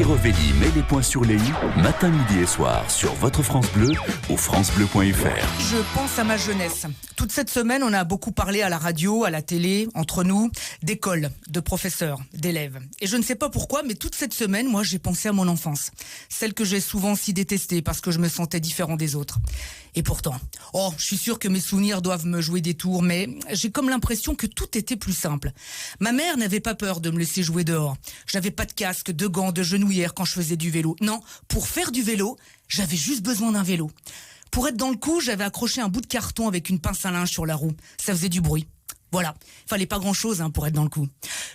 Nelly Rovelli met les points sur les i, matin, midi et soir, sur votre France Bleu ou francebleu.fr. Je pense à ma jeunesse. Toute cette semaine, on a beaucoup parlé à la radio, à la télé, entre nous, d'école, de professeurs, d'élèves. Et je ne sais pas pourquoi, mais toute cette semaine, moi, j'ai pensé à mon enfance. Celle que j'ai souvent si détestée parce que je me sentais différent des autres. Et pourtant, je suis sûre que mes souvenirs doivent me jouer des tours, mais j'ai comme l'impression que tout était plus simple. Ma mère n'avait pas peur de me laisser jouer dehors. Je n'avais pas de casque, de gants, de genouillères quand je faisais du vélo. Non, pour faire du vélo, j'avais juste besoin d'un vélo. Pour être dans le coup, j'avais accroché un bout de carton avec une pince à linge sur la roue. Ça faisait du bruit. Voilà, fallait pas grand-chose pour être dans le coup.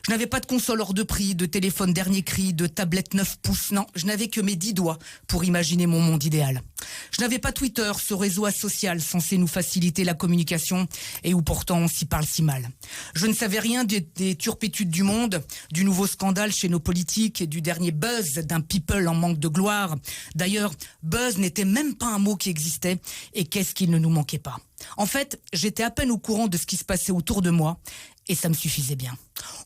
Je n'avais pas de console hors de prix, de téléphone dernier cri, de tablette 9 pouces. Non, je n'avais que mes 10 doigts pour imaginer mon monde idéal. Je n'avais pas Twitter, ce réseau asocial censé nous faciliter la communication et où pourtant on s'y parle si mal. Je ne savais rien des turpitudes du monde, du nouveau scandale chez nos politiques et du dernier buzz d'un people en manque de gloire. D'ailleurs, buzz n'était même pas un mot qui existait et qu'est-ce qu'il ne nous manquait pas. En fait, j'étais à peine au courant de ce qui se passait autour de moi et ça me suffisait bien.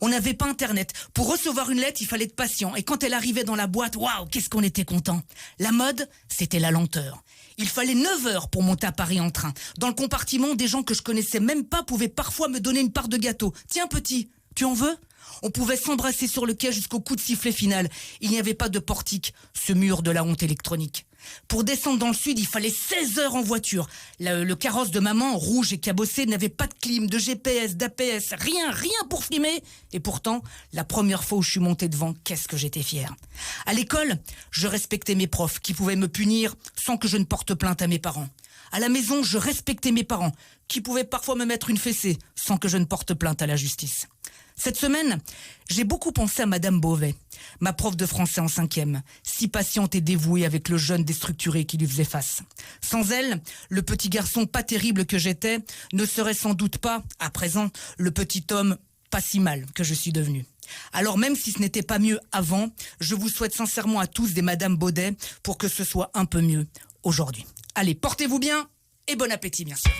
On n'avait pas Internet. Pour recevoir une lettre, il fallait être patient. Et quand elle arrivait dans la boîte, waouh, qu'est-ce qu'on était content. La mode, c'était la lenteur. Il fallait 9 heures pour monter à Paris en train. Dans le compartiment, des gens que je connaissais même pas pouvaient parfois me donner une part de gâteau. Tiens petit, tu en veux ? On pouvait s'embrasser sur le quai jusqu'au coup de sifflet final. Il n'y avait pas de portique, ce mur de la honte électronique. Pour descendre dans le sud, il fallait 16 heures en voiture. Le carrosse de maman, rouge et cabossé, n'avait pas de clim, de GPS, d'APS, rien pour frimer. Et pourtant, la première fois où je suis montée devant, qu'est-ce que j'étais fière. À l'école, je respectais mes profs qui pouvaient me punir sans que je ne porte plainte à mes parents. À la maison, je respectais mes parents qui pouvaient parfois me mettre une fessée sans que je ne porte plainte à la justice. Cette semaine, j'ai beaucoup pensé à Madame Beauvais, ma prof de français en 5e, si patiente et dévouée avec le jeune déstructuré qui lui faisait face. Sans elle, le petit garçon pas terrible que j'étais ne serait sans doute pas, à présent, le petit homme pas si mal que je suis devenu. Alors même si ce n'était pas mieux avant, je vous souhaite sincèrement à tous des Madame Baudet pour que ce soit un peu mieux aujourd'hui. Allez, portez-vous bien et bon appétit bien sûr.